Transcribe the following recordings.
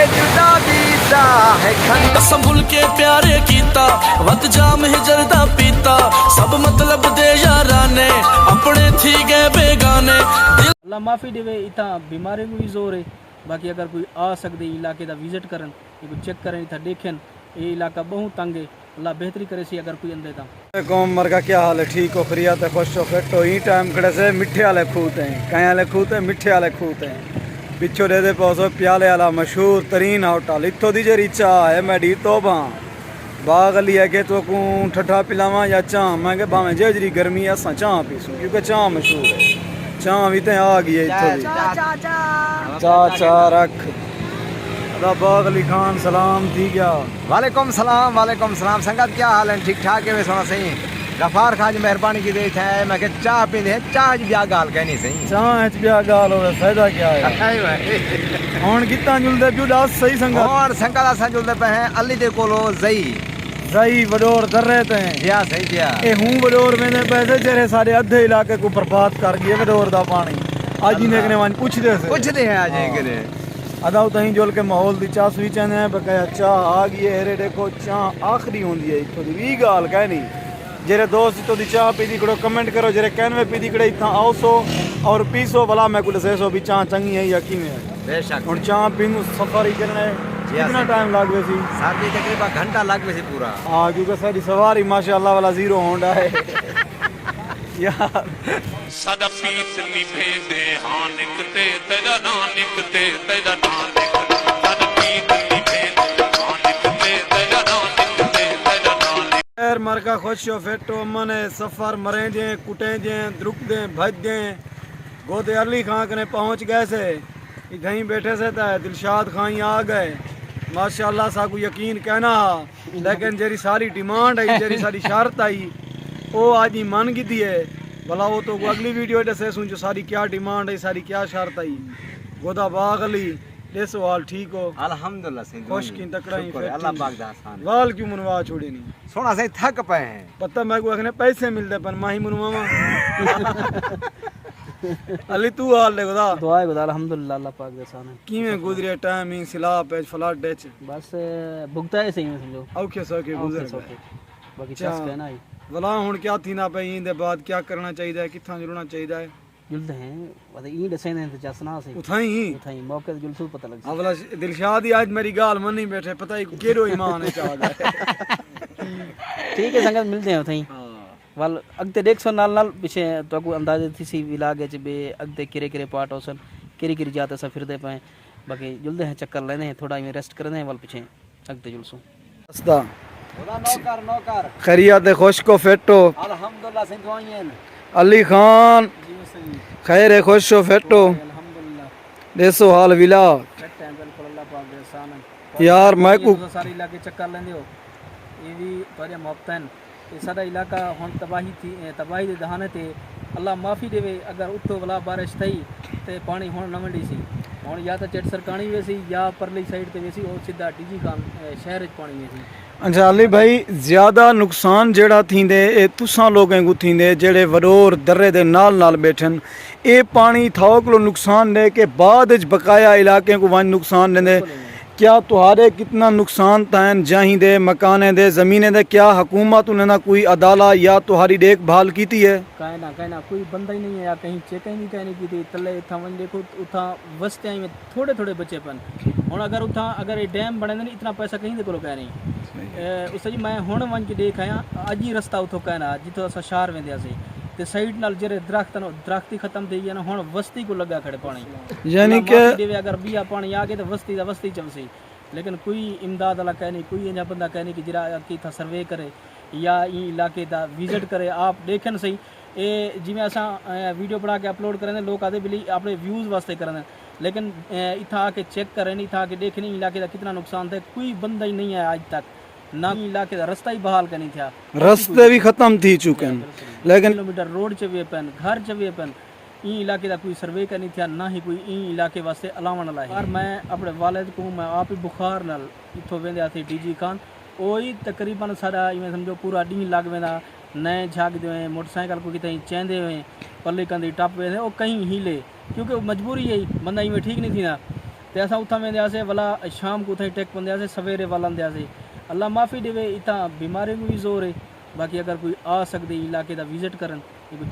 के जुदा बीता है संभुल के प्यारे कीता वत जाम है जरदा पीता सब मतलब दे यारा ने अपने थी गए बेगाने। अल्लाह माफ़ी देवे इतना बीमारी को भी जोर है। बाकी अगर कोई आ सकते इलाके का विजिट करन चेक करें इतना देखें ये इलाका बहुत तंग है। अल्लाह बेहतरी करे सी अगर कोई अंदे था। कौम मरगा क्या हाल है? ठीक हो, खरियात है, खुश हो, फिट हो? ई टाइम खड़े से मिठे वाले खूत हैं, कहीं वाले खूत हैं, मिठे वाले खूत हैं। पिछो दे दे पौसो प्याले वाला मशहूर तरीन होटल इतो दी जरी चाह है मैं डी तो बाग अली है कि तो को ठठा पिलावा या चाह मैं के भावें जेजरी गर्मी असा चाह पीसूं क्योंकि चाह मशहूर है। चाह भी तो आ गई है इतो दी चा रख बाग अली खान सलाम थी क्या? वालेकुम सलाम संगत क्या हाल है? ठीक ठाक है सोना सही गफार खान जी मेहरबानी की देख है मैं चाह पींदे चाह च ब्याह गाल कहनी सही चाह च ब्याह गाल होवे फायदा क्या है? हुन कितना जुलदे पियो दस सही संगत और संगत असा जुलदे पे हैं अली दे कोलो जई वडोर दर्रे ते या सही दिया ए हूं वडोर में पैसे जेरे सारे अद्धे इलाके को बर्बाद कर गए वडोर दा पानी आज ही नेकने वन पूछदे हैं आज करे अदा तहीं जोल के माहौल दी चाह सुई चाहने हैं बकाया चाह आ गई है। हेरे देखो चाह आखिरी होंदी है इतो दी वी गाल कहनी जेरे दोस्त इतो दी चाह पीदी कड़ो कमेंट करो जेरे कैनवे पीदी कड़े इतना आओ सो और पीसो भला मैं कुल से सो भी चाह चंगी है या किवें है बेशक और चाह पीनू सफर ही करना है कितना टाइम लागवे सी? साथी तकरीबन घंटा लागवे सी पूरा। हां क्योंकि सारी सवारी माशाअल्लाह वाला जीरो होंडा है यार सादा पीत निभे दे हां निकते तेरा ना निकते तेरा ना निकते सादा पीत निभे दे हां निकते तेरा ना निकते तेरा ना यार मरका खुश हो फिट हो मने सफर मरे जे कुटे जे द्रुक दे भज दे गोदे अली खां कने पहुंच गए से इधहीं बैठे से ता दिलशाद खां आ गए माशाअल्लाह सा को यकीन कहना लेकिन जेरी सारी डिमांड है जेरी सारी शर्त आई वो आज ही मन की है भला वो तो अगली वीडियो दसे सुन जो सारी क्या डिमांड है सारी क्या शर्त आई गोदा बाग अली देसो हाल ठीक हो? अल्हम्दुलिल्लाह सही खुश की तकड़ा ही शुक्र है अल्लाह पाक दा आसान वाल क्यों मनवा छोड़े नहीं सोना सही थक पे हैं पता मैं को अखने पैसे मिलदे पर माही मनवावा अली तू हाल ले गोदा दुआ है खुदा अल्हम्दुलिल्लाह अल्लाह पाक दे आसान है। किवें गुजरे टाइम ही सिला पे फ्लड डेच बस भुगता है सही में समझो औखे सौखे गुजर गए बाकी चस कहना है भला हुन क्या थी ना पे इंदे बाद क्या करना चाहिए किथा जुड़ना चाहिए जुलते हैं वदा ई दसे ने चसना से उठाई मौके ते जुलसू पता लग अवला दिलशाद ही आज मेरी गाल मन नहीं बैठे पता ही केरो ईमान है चाह गए ठीक है संगत मिलते हैं उथई वाल अगते देख सो नाल नाल पीछे तो को अंदाजे थी सी इलाके च बे अगते किरे पार्ट होसन किरी जाते सा फिरदे पे बाकी जुलदे हैं चक्कर लेने हैं थोड़ा में रेस्ट करने हैं वाल पीछे अगते जुलसू अस्ता खुदा नौकर खरियात खुश को फिट हो? अल्हम्दुलिल्लाह सही दुआएं अली खान खैर है खुश हो फिट हो? अल्हम्दुलिल्लाह देसो हाल विला टाइम बिल्कुल अल्लाह पाक दे आसान है यार मैं को सारे इलाके चक्कर लेंदे हो ये भी तोरे मोहब्बतन ये सारा इलाका हुन तबाही दे दहाने ते अल्लाह माफ़ी देवे अगर उतो भला बारिश थी ते पानी हुन न वंडी सी हुन या तो चेट सरकानी वेसी या परली साइड ते वेसी और सीधा डीजी खान शहर च पानी वेसी। अच्छा अली भाई ज्यादा नुकसान जेड़ा थींदे ए तुसां लोगों को थींदे जेड़े वडोर दर्रे दे नाल बैठन ए पानी थाओ को नुकसान दे के बाद बकाया इलाके को वन नुकसान देंदे क्या तुहारे कितना नुकसान तैन जाही दे मकाने दे ज़मीने दे क्या हुकूमत उन्हें कोई अदाला या तुम्हारी देखभाल की है? कहना कोई बंदा ही नहीं है या कहीं चेक ही नहीं कहने की थी तले इतना वन देखो उतना वस्ते में थोड़े बचेपन हूँ अगर ये डैम बने नहीं इतना पैसा कहीं को कह रही उस जी मैं हूँ वन के देख आया अज ही रस्ता उतो कहना जितो अस शहर वेंदे ते साइड नाल जेरे दरख्त ही खत्म थी गए हुण वस्ती को लगा खड़े पानी यानी कि अगर बिया पानी आ गए तो वस्ती चमसी लेकिन कोई इमदाद वाला कह नहीं कोई इंजा बंदा कह नहीं कि जरा कि था सर्वे करे या ई इलाके का विजिट करे आप देखें सही ये जिमें असा वीडियो बना के अपलोड करें लोग आते बिली अपने व्यूज़ वास्ते करें लेकिन इतना आके चेक करें नहीं था कि देखने इलाके का कितना नुकसान था कोई बंदा ही नहीं है आज तक ना इलाके का रास्ता ही बहाल का नहीं था रास्ते भी खत्म थी चुके हैं लेकिन किलोमीटर रोड च वे पेन घर च वे पेन ई इलाके का कोई सर्वे का नहीं था ना ही कोई ई इलाके वास्ते अलावण ला है। मैं अपने वालिद को मैं आप ही बुखार नाल इथों वेंदे थे डीजी खान ओही तकरीबन सारा इवें समझो पूरा डी लग वेंदा नए झागदे हुए मोटरसाइकिल को कितने चेंदे हुए पल्ली कंदी टप वे वो कहीं हिले क्योंकि मजबूरी है बंदा इवें ठीक नहीं थी ना ते असां उतां वेंदासीं भला शाम को उतां टेक पंदासीं सवेरे वाल हलंदासीं अल्लाह माफ़ी ॾिए इतां बीमारियों में भी ज़ोर है बाकी अगर कोई आ सकते इलाके का विजिट करन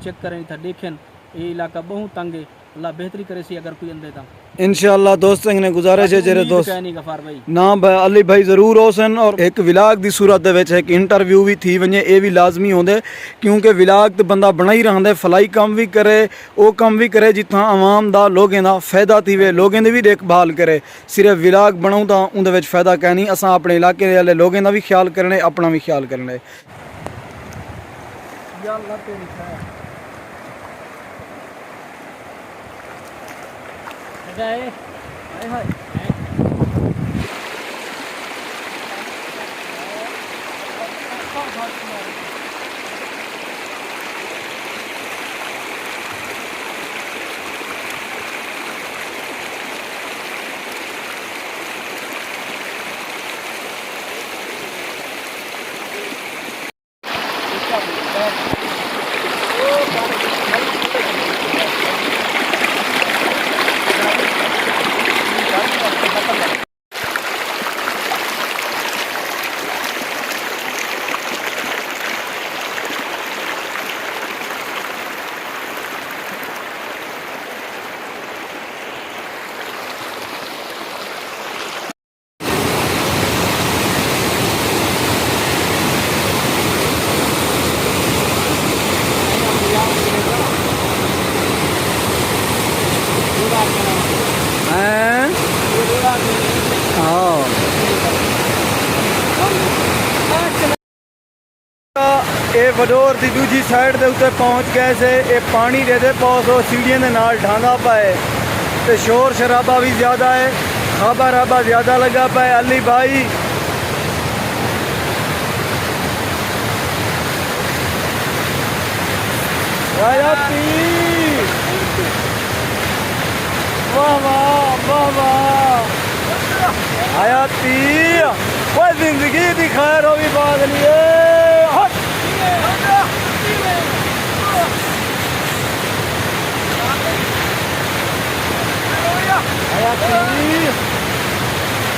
चेक करें इतना देखें ये इलाका बहुत तंग है अल्लाह बेहतरी करे सी अगर कोई अंदे ता इंशाअल्लाह दोस्त ने गुजारिश है जेरे दोस्त नहीं गफार भाई ना अली भाई जरूर होसन और एक विलाग की सूरत दे विच एक इंटरव्यू भी थी वने ये भी लाजमी होंदे क्योंकि विलाग तो बंदा बना ही रहा फलाई काम भी करे वो काम भी करे जिथा आवाम दा लोगों दा फायदा थीवे लोगों दी भी देखभाल करे सिर्फ विलाग बनाऊं तो उनदे विच फायदा कै नहीं असां अपने इलाके वाले लोगों दा भी ख्याल करने अपना भी ख्याल करने ये वडोर की दूजी साइड के उत्ते पहुँच गए से ये पानी दे पास वो सीढ़ियों के नाल ढांदा पाए तो शोर शराबा भी ज़्यादा है खाबा राबा ज़्यादा लगा पाए अली भाई वाह वाह वाह वाह हयाती वो जिंदगी दी खैर हो भी बात नहीं है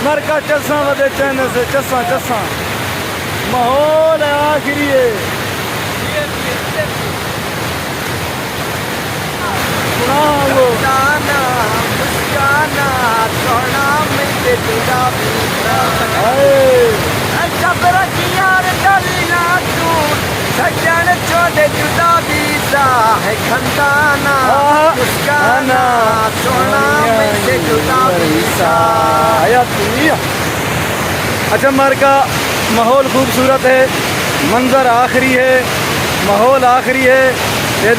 नरका चसा वदे चैन से चसा चसा माहौल है आखिरी है सजन छोड़े जुदा बीसा है खंदाना मुस्काना सोना में से जुदा बीसा। अच्छा मर का माहौल खूबसूरत है मंजर आखिरी है माहौल आखिरी है ये